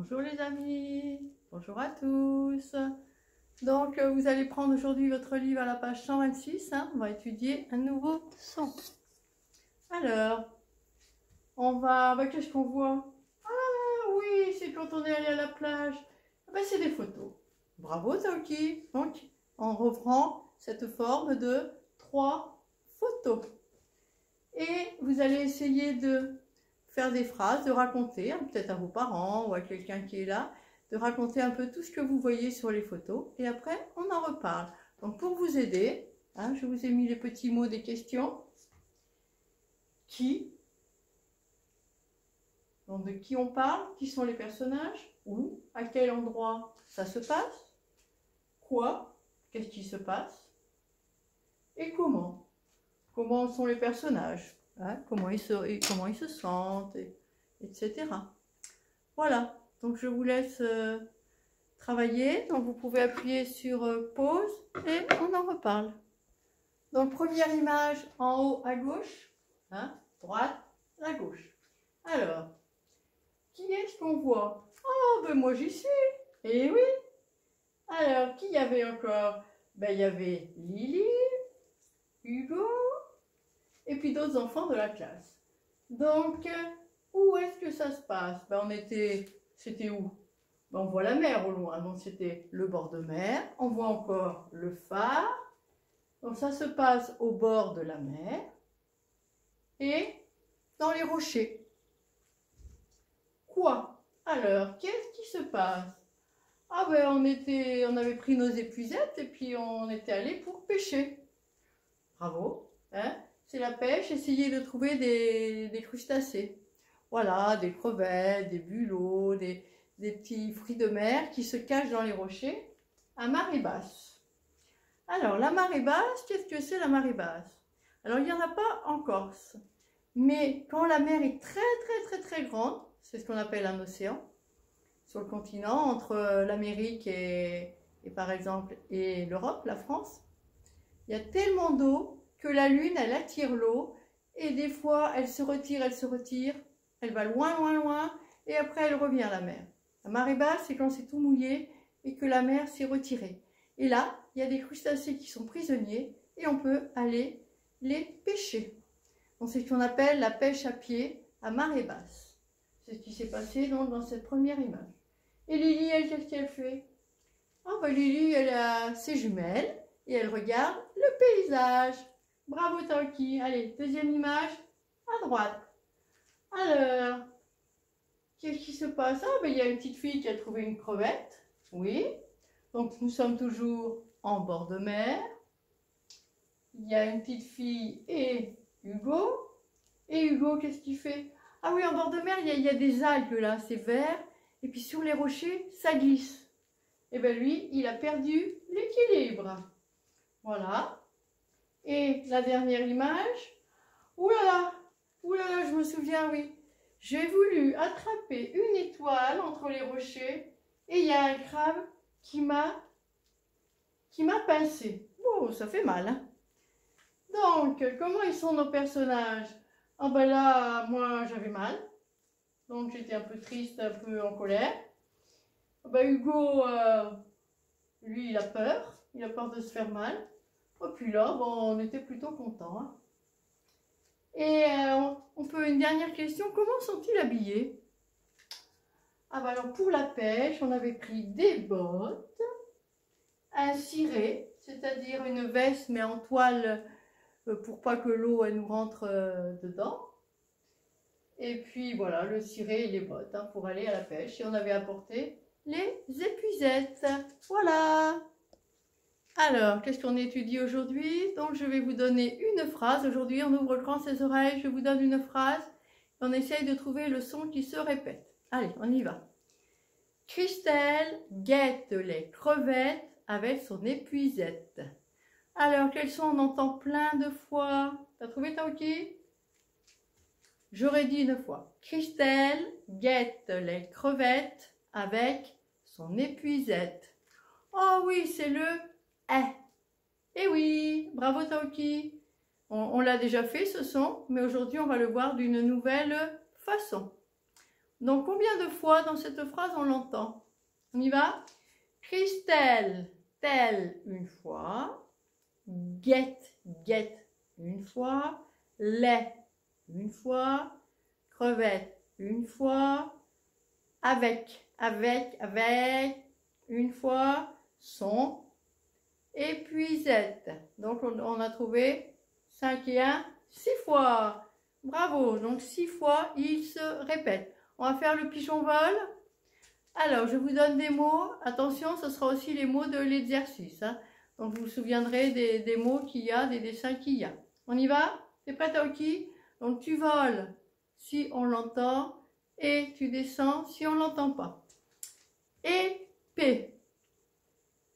Bonjour les amis, bonjour à tous. Donc vous allez prendre aujourd'hui votre livre à la page 126, on va étudier un nouveau son. Alors, qu'est-ce qu'on voit? Ah oui, c'est quand on est allé à la plage. C'est des photos. Bravo Taoki. Donc, on reprend cette forme de 3 photos. Et vous allez essayer de faire des phrases, de raconter, peut-être à vos parents ou à quelqu'un qui est là, de raconter un peu tout ce que vous voyez sur les photos et après on en reparle. Donc pour vous aider, je vous ai mis les petits mots des questions. Qui? Donc de qui on parle? Qui sont les personnages? Où? À quel endroit ça se passe? Quoi? Qu'est-ce qui se passe? Et comment? Comment sont les personnages? Comment ils se sentent, etc. Voilà, donc je vous laisse travailler. Donc vous pouvez appuyer sur pause et on en reparle. Donc première image en haut à gauche, droite à gauche. Alors, qui est-ce qu'on voit? Oh, ben moi j'y suis. Eh oui. Alors, qui y avait encore? Ben il y avait Lily, Hugo, et puis d'autres enfants de la classe. Donc, où est-ce que ça se passe? C'était où? On voit la mer au loin, donc c'était le bord de mer. On voit encore le phare. Donc ça se passe au bord de la mer et dans les rochers. Quoi? Alors, qu'est-ce qui se passe? On avait pris nos épuisettes et puis on était allé pour pêcher. Bravo, c'est la pêche, essayez de trouver des crustacés. Voilà, des crevettes, des bulots, des petits fruits de mer qui se cachent dans les rochers à marée basse. Alors, la marée basse, qu'est-ce que c'est la marée basse? Alors, il n'y en a pas en Corse, mais quand la mer est très grande, c'est ce qu'on appelle un océan, sur le continent, entre l'Amérique et par exemple et l'Europe, la France, il y a tellement d'eau que la lune, elle attire l'eau et des fois, elle se retire, elle va loin, et après, elle revient à la mer. La marée basse, c'est quand c'est tout mouillé et que la mer s'est retirée. Et là, il y a des crustacés qui sont prisonniers et on peut aller les pêcher. Donc, c'est ce qu'on appelle la pêche à pied à marée basse. C'est ce qui s'est passé donc, dans cette première image. Et Lily, elle, qu'est-ce qu'elle fait? Lily, elle a ses jumelles et elle regarde le paysage. Bravo Taoki. Allez, deuxième image à droite. Alors, qu'est-ce qui se passe? Il y a une petite fille qui a trouvé une crevette. Oui. Donc, nous sommes toujours en bord de mer. Il y a une petite fille et Hugo. Et Hugo, qu'est-ce qu'il fait? Ah oui, en bord de mer, il y a des algues là, c'est vert. Et puis sur les rochers, ça glisse. Et bien lui, il a perdu l'équilibre. Voilà. Et la dernière image. Ouh là là, je me souviens, oui. J'ai voulu attraper une étoile entre les rochers et il y a un crabe qui m'a pincé. Oh, ça fait mal. Donc, comment ils sont nos personnages? Là, moi, j'avais mal. Donc, j'étais un peu triste, un peu en colère. Hugo, lui, il a peur. Il a peur de se faire mal. Et puis là, on était plutôt contents. Et on peut une dernière question. Comment sont-ils habillés? Alors, pour la pêche, on avait pris des bottes, un ciré, c'est-à-dire une veste, mais en toile, pour pas que l'eau nous rentre dedans. Et puis voilà, le ciré et les bottes pour aller à la pêche. Et on avait apporté les épuisettes. Voilà. Alors, qu'est-ce qu'on étudie aujourd'hui? Donc, je vais vous donner une phrase. Aujourd'hui, on ouvre grand ses oreilles. Je vous donne une phrase. On essaye de trouver le son qui se répète. Allez, on y va. Christelle guette les crevettes avec son épuisette. Alors, quel son on entend plein de fois? T'as trouvé, Taoki? J'aurais dit une fois. Christelle guette les crevettes avec son épuisette. Oh oui, c'est le « eh ». Eh oui, bravo Taoki. On l'a déjà fait ce son, mais aujourd'hui on va le voir d'une nouvelle façon. Donc, combien de fois dans cette phrase on l'entend? On y va? Christelle, telle, une fois. Guette, guette, une fois. Lait, une fois. Crevette, une fois. Avec, une fois. Son. Épuisette. Donc, on a trouvé 5 et 1, 6 fois. Bravo. Donc, 6 fois, il se répète. On va faire le pigeon vol. Alors, je vous donne des mots. Attention, ce sera aussi les mots de l'exercice. Hein. Donc, vous vous souviendrez des mots qu'il y a, des dessins qu'il y a. On y va? T'es prête, Aoki? Donc, tu voles si on l'entend et tu descends si on ne l'entend pas. Épée.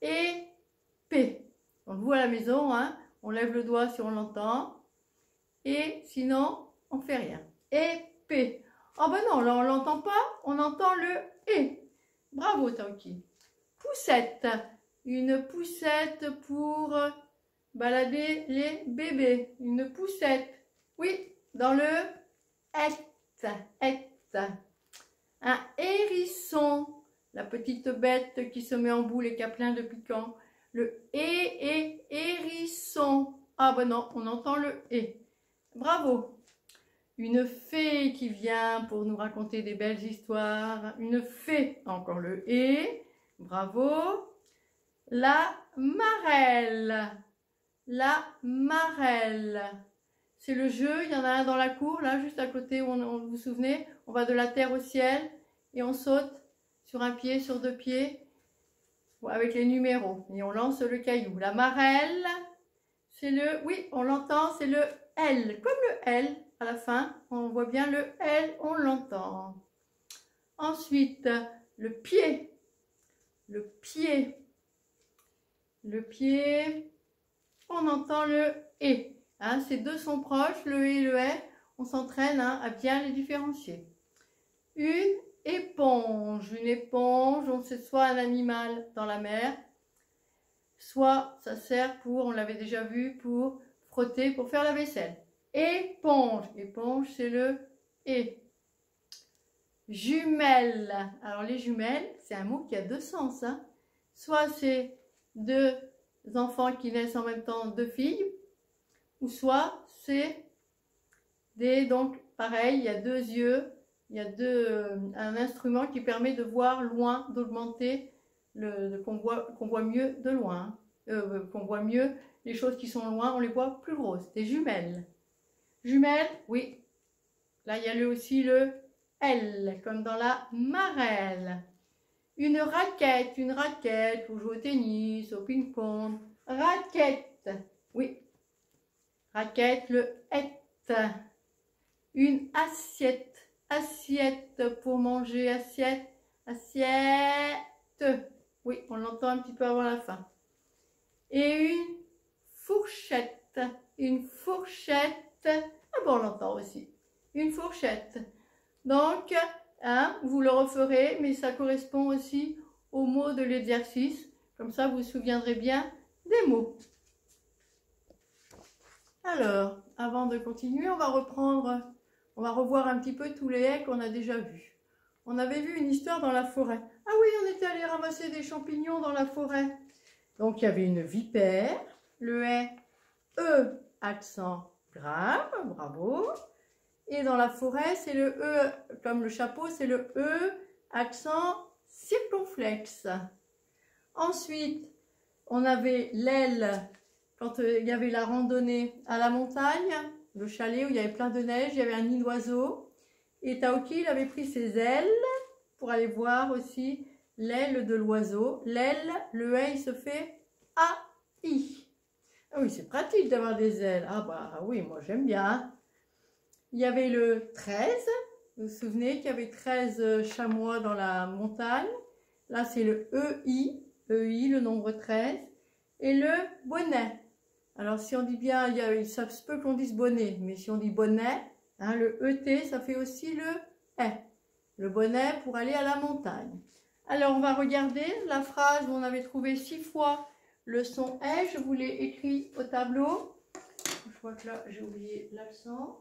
Épée. Donc, vous à la maison, hein, on lève le doigt si on l'entend. Et sinon, on ne fait rien. Épée. Oh ben non, là on l'entend pas, on entend le et. Bravo Taoki. Poussette. Une poussette pour balader les bébés. Une poussette. Oui, dans le et. Un hérisson. La petite bête qui se met en boule et qui a plein de piquants. Le et hérisson. Ah ben non, on entend le et. Bravo. Une fée qui vient pour nous raconter des belles histoires. Une fée, encore le et. Bravo. La marelle. La marelle. C'est le jeu, il y en a un dans la cour, là, juste à côté, vous vous souvenez, on va de la terre au ciel et on saute sur un pied, sur 2 pieds, avec les numéros. Et on lance le caillou. La marelle, c'est le, oui, on l'entend, c'est le L, comme le L. À la fin, on voit bien le L, on l'entend. Ensuite, le pied. Le pied. Le pied, on entend le E. Hein, ces deux sont proches, le E et le E. On s'entraîne à bien les différencier. Une éponge. Une éponge, on sait soit un animal dans la mer, soit ça sert pour, on l'avait déjà vu, pour frotter, pour faire la vaisselle. Éponge. Éponge, c'est le E. Jumelles. Alors, les jumelles, c'est un mot qui a 2 sens. Hein. Soit c'est 2 enfants qui naissent en même temps, 2 filles, ou soit c'est des, donc, pareil, il y a 2 yeux, il y a un instrument qui permet de voir loin, d'augmenter, qu'on voit mieux de loin. Qu'on voit mieux les choses qui sont loin, on les voit plus grosses. Des jumelles. Jumelles, oui. Là, il y a aussi le L, comme dans la marelle. Une raquette pour jouer au tennis, au ping-pong. Raquette, oui. Raquette, le et. Une assiette pour manger, assiette. Oui, on l'entend un petit peu avant la fin. Et une fourchette. Ah bon, on l'entend aussi. Une fourchette. Donc, hein, vous le referez, mais ça correspond aussi aux mots de l'exercice. Comme ça, vous vous souviendrez bien des mots. Alors, avant de continuer, on va revoir un petit peu tous les haies qu'on a déjà vus. On avait vu une histoire dans la forêt. Ah oui, on était allé ramasser des champignons dans la forêt. Donc, il y avait une vipère, le haie, E, accent grave, bravo. Et dans la forêt, c'est le E, comme le chapeau, c'est le E, accent circonflexe. Ensuite, on avait l'aile, quand il y avait la randonnée à la montagne, le chalet où il y avait plein de neige, il y avait un nid d'oiseau. Et Taoki, il avait pris ses ailes pour aller voir aussi l'aile de l'oiseau. L'aile, le E, il se fait A-I. Ah oui, c'est pratique d'avoir des ailes. Ah bah oui, moi j'aime bien. Il y avait le 13. Vous vous souvenez qu'il y avait 13 chamois dans la montagne. Là, c'est le EI, le nombre 13. Et le bonnet. Alors, si on dit bien, ça se peut qu'on dise bonnet, mais si on dit bonnet, hein, le ET, ça fait aussi le E. Le bonnet pour aller à la montagne. Alors, on va regarder la phrase où on avait trouvé 6 fois le son E. Je vous l'ai écrit au tableau. Je crois que là, j'ai oublié l'accent.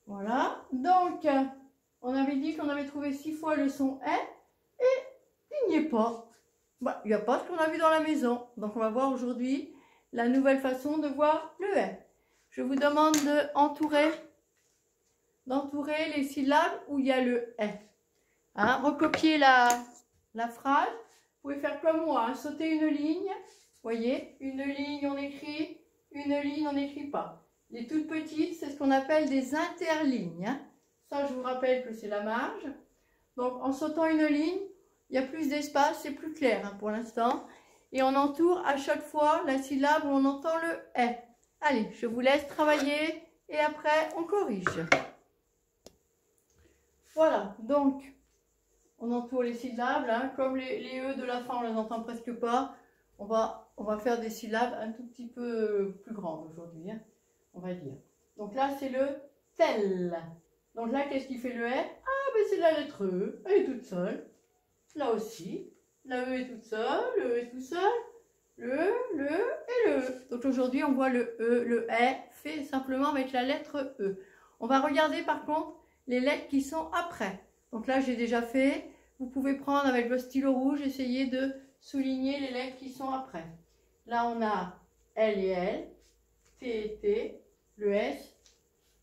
Voilà. Donc, On avait dit qu'on avait trouvé 6 fois le son est et il n'y est pas. Bah, il n'y a pas ce qu'on a vu dans la maison. Donc on va voir aujourd'hui la nouvelle façon de voir le est. Je vous demande d'entourer les syllabes où il y a le est. Hein, recopier la phrase. Vous pouvez faire comme moi, hein, sauter une ligne. Voyez, une ligne on écrit, une ligne on n'écrit pas. Les toutes petites, c'est ce qu'on appelle des interlignes. Hein. Ça, je vous rappelle que c'est la marge. Donc, en sautant une ligne, il y a plus d'espace, c'est plus clair hein, pour l'instant. Et on entoure à chaque fois la syllabe où on entend le « est ». Allez, je vous laisse travailler et après, on corrige. Voilà, donc, on entoure les syllabes. Hein, comme les « e » de la fin, on ne les entend presque pas. On va faire des syllabes un tout petit peu plus grandes aujourd'hui, hein, on va dire. Donc là, c'est le « tel ». Donc là, qu'est-ce qui fait le « est » ? Ah, ben c'est la lettre E, elle est toute seule. Là aussi, la E est toute seule, le E est tout seul, le E et le E. Donc aujourd'hui, on voit le E, le est fait simplement avec la lettre E. On va regarder par contre les lettres qui sont après. Donc là, j'ai déjà fait. Vous pouvez prendre avec le stylo rouge, essayer de souligner les lettres qui sont après. Là, on a L et L, T et T, le S,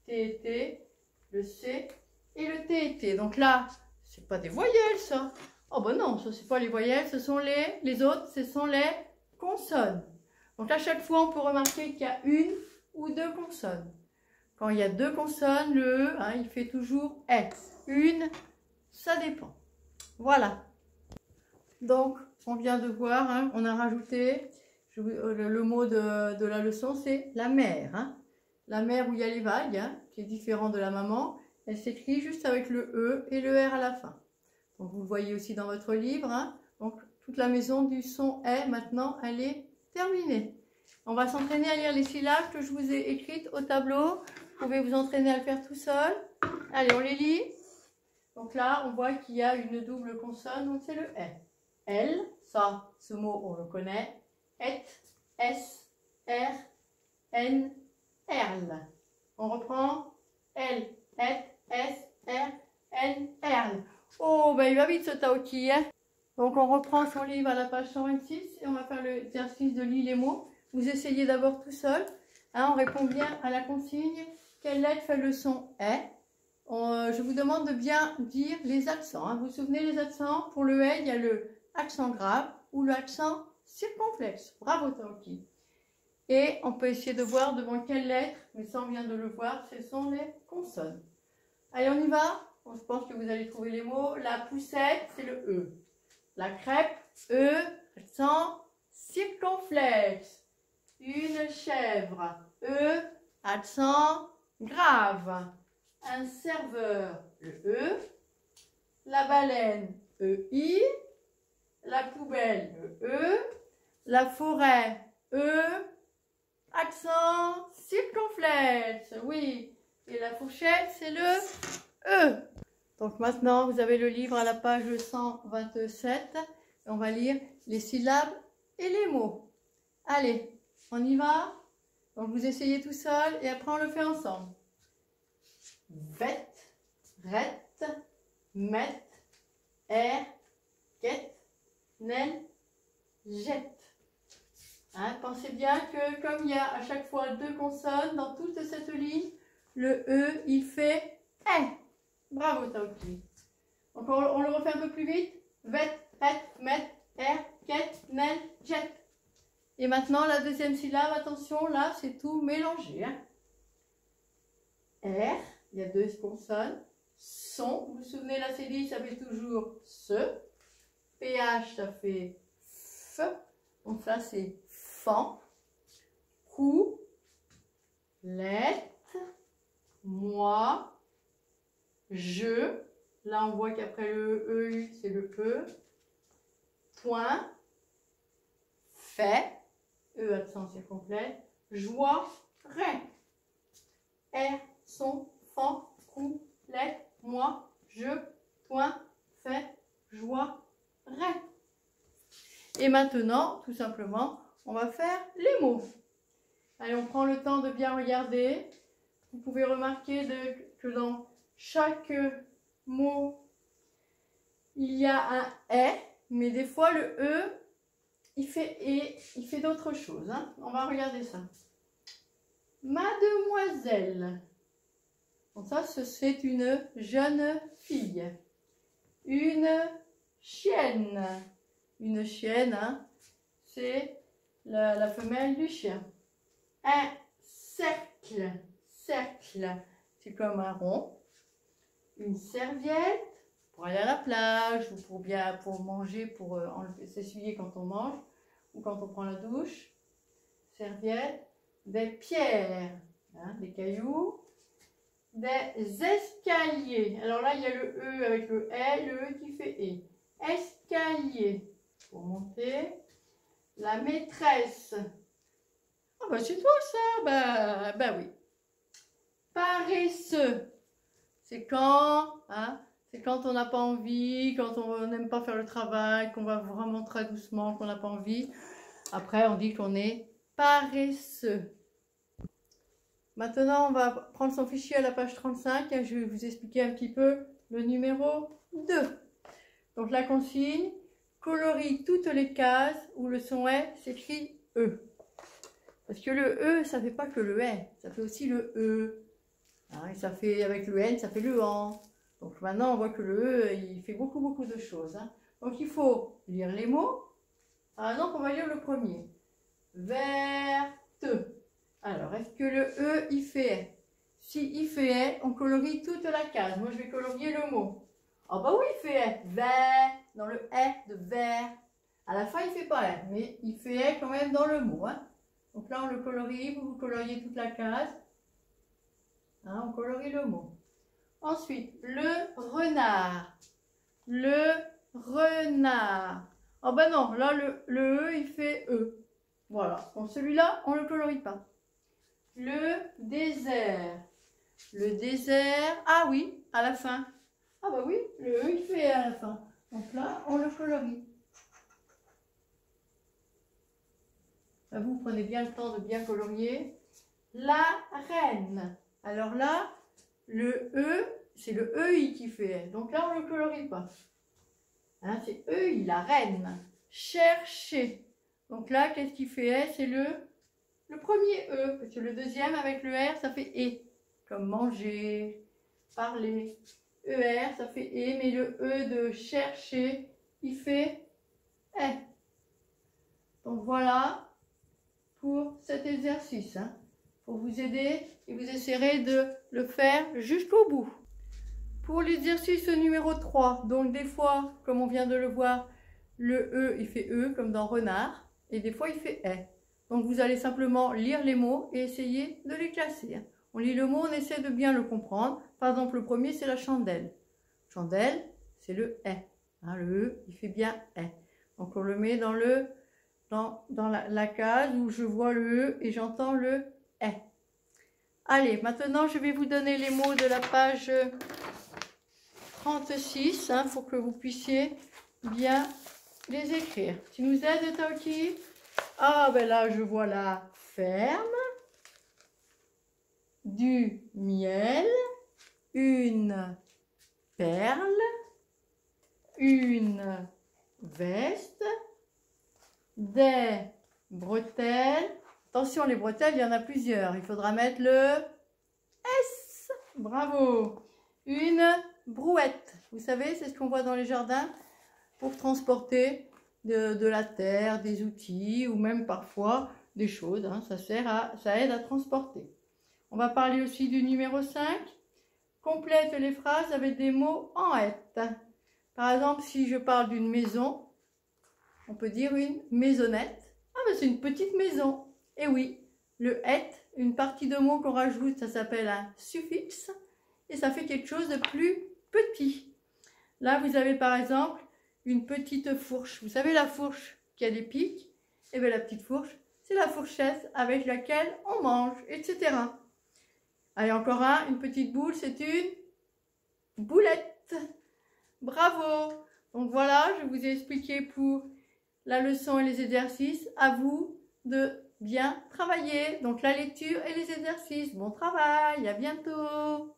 T et T, le C et le T et T. Donc là, c'est pas des voyelles ça. Oh ben non, ça c'est pas les voyelles, ce sont les autres, ce sont les consonnes. Donc à chaque fois, on peut remarquer qu'il y a une ou deux consonnes. Quand il y a deux consonnes, le E, hein, il fait toujours est. Une, ça dépend. Voilà. Donc, on vient de voir, hein, on a rajouté, le mot de la leçon, c'est la mer. Hein. La mer où il y a les vagues, hein, qui est différent de la maman, elle s'écrit juste avec le E et le R à la fin. Donc, vous le voyez aussi dans votre livre. Hein. Donc, toute la maison du son est, maintenant, elle est terminée. On va s'entraîner à lire les syllabes que je vous ai écrites au tableau. Vous pouvez vous entraîner à le faire tout seul. Allez, on les lit. Donc là, on voit qu'il y a une double consonne, donc c'est le est. L, ça, ce mot, on le connaît. Et, S, R, N, Erl. On reprend L, et, S, R, N, Erl. Oh, ben il va vite ce Taoki, hein. Donc on reprend son livre à la page 126 et on va faire l'exercice de lire les mots. Vous essayez d'abord tout seul. Hein, on répond bien à la consigne. Quelle lettre fait le son est? Je vous demande de bien dire les accents. Hein. Vous vous souvenez les accents? Pour le est, il y a le accent grave ou le accent circonflexe. Bravo Taoki. Et on peut essayer de voir devant quelle lettre, mais ça on vient de le voir, ce sont les consonnes. Allez, on y va. Bon, je pense que vous allez trouver les mots. La poussette, c'est le E. La crêpe, E, accent circonflexe. Une chèvre, E, accent grave. Un serveur, le E. La baleine, EI. La poubelle, le E. La forêt, E. Accent circonflexe, oui. Et la fourchette, c'est le E. Donc maintenant, vous avez le livre à la page 127. Et on va lire les syllabes et les mots. Allez, on y va. Donc vous essayez tout seul et après on le fait ensemble. Vet, ret, met, er, get, nen, jet. Hein, pensez bien que comme il y a à chaque fois deux consonnes dans toute cette ligne, le E, il fait est. Bravo Taoki. Donc on le refait un peu plus vite. Vet, ret, met, er, get, nen, jet. Et maintenant la deuxième syllabe, attention, là c'est tout mélangé. Hein. R, il y a deux consonnes. Son, vous vous souvenez la cédille, ça fait toujours ce. PH, ça fait F. Donc ça c'est fan. Cou, lettre, moi, je. Là on voit qu'après le EU, c'est le E. Point, fait. E accent circonflexe. Joie, ré. R, son, fan, cou, lettre, moi, je, point, fait, joie, ré. Et maintenant, tout simplement, on va faire les mots. Allez, on prend le temps de bien regarder. Vous pouvez remarquer que dans chaque mot. Il y a un est, mais des fois le e, il fait d'autres choses. Hein. On va regarder ça. Mademoiselle. Bon, ça, c'est une jeune fille. Une chienne. Une chienne, hein, c'est la femelle du chien. Un cercle. Cercle, c'est comme un rond. Une serviette pour aller à la plage ou pour manger, pour s'essuyer quand on mange ou quand on prend la douche. Serviette. Des pierres, hein, des cailloux. Des escaliers. Alors là, il y a le E avec le E qui fait E. Escalier. Pour monter. La maîtresse. Ah bah c'est toi ça. Bah oui. Paresseux. C'est quand, hein, c'est quand on n'a pas envie, quand on n'aime pas faire le travail, qu'on va vraiment très doucement, qu'on n'a pas envie. Après, on dit qu'on est paresseux. Maintenant, on va prendre son fichier à la page 35 et je vais vous expliquer un petit peu le numéro 2. Donc la consigne, colorie toutes les cases où le son est s'écrit E. Parce que le E, ça ne fait pas que le est, ça fait aussi le E. Hein, et ça fait, avec le N, ça fait le AN. Donc maintenant, on voit que le E, il fait beaucoup de choses. Hein. Donc il faut lire les mots. Par exemple, on va lire le premier. Verte. Alors, est-ce que le E, il fait? Si il fait, on colorie toute la case. Moi, je vais colorier le mot. Ah bah oui, il fait vert, dans le E de vert. À la fin, il ne fait pas R, mais il fait quand même dans le mot. Hein. Donc là, on le colorie, vous coloriez toute la case. Hein, on colorie le mot. Ensuite, le renard. Le renard. Oh ben non, là, le E, il fait E. Voilà. Bon, celui-là, on ne le colorie pas. Le désert. Le désert. Ah oui, à la fin. Ah bah oui, le E, il fait à la fin. Donc là, on le colorie. Là, vous prenez bien le temps de bien colorier. La reine. Alors là, le E, c'est le EI qui fait. Donc là, on ne le colorie pas. Hein, c'est EI, la reine. Chercher. Donc là, qu'est-ce qui fait? C'est le premier E. Parce que le deuxième avec le R, ça fait E. Comme manger, parler. ER, ça fait E. Mais le E de chercher, il fait E. Donc voilà pour cet exercice. Hein, pour vous aider et vous essaierez de le faire jusqu'au bout. Pour l'exercice numéro 3, donc des fois, comme on vient de le voir, le E, il fait E, comme dans renard, et des fois, il fait E. Donc, vous allez simplement lire les mots et essayer de les classer. On lit le mot, on essaie de bien le comprendre. Par exemple, le premier, c'est la chandelle. Chandelle, c'est le E. Hein, le E, il fait bien E. Donc, on le met dans la case où je vois le E et j'entends le E. Allez, maintenant, je vais vous donner les mots de la page 36, hein, pour que vous puissiez bien les écrire. Tu nous aides, Taoki? Ah, ben là, je vois la ferme, du miel, une perle, une veste, des bretelles. Attention, les bretelles, il y en a plusieurs. Il faudra mettre le S. Bravo. Une brouette. Vous savez, c'est ce qu'on voit dans les jardins pour transporter de la terre, des outils ou même parfois des choses. Hein. Ça aide à transporter. On va parler aussi du numéro 5. Complète les phrases avec des mots en être. Par exemple, si je parle d'une maison, on peut dire une maisonnette. Ah ben c'est une petite maison. Et oui, le être, une partie de mot qu'on rajoute, ça s'appelle un suffixe. Et ça fait quelque chose de plus petit. Là, vous avez par exemple une petite fourche. Vous savez la fourche qui a des pics? Et bien la petite fourche, c'est la fourchette avec laquelle on mange, etc. Allez, encore un, une petite boule, c'est une boulette. Bravo! Donc voilà, je vous ai expliqué pour la leçon et les exercices. À vous de bien travailler. Donc la lecture et les exercices. Bon travail, à bientôt!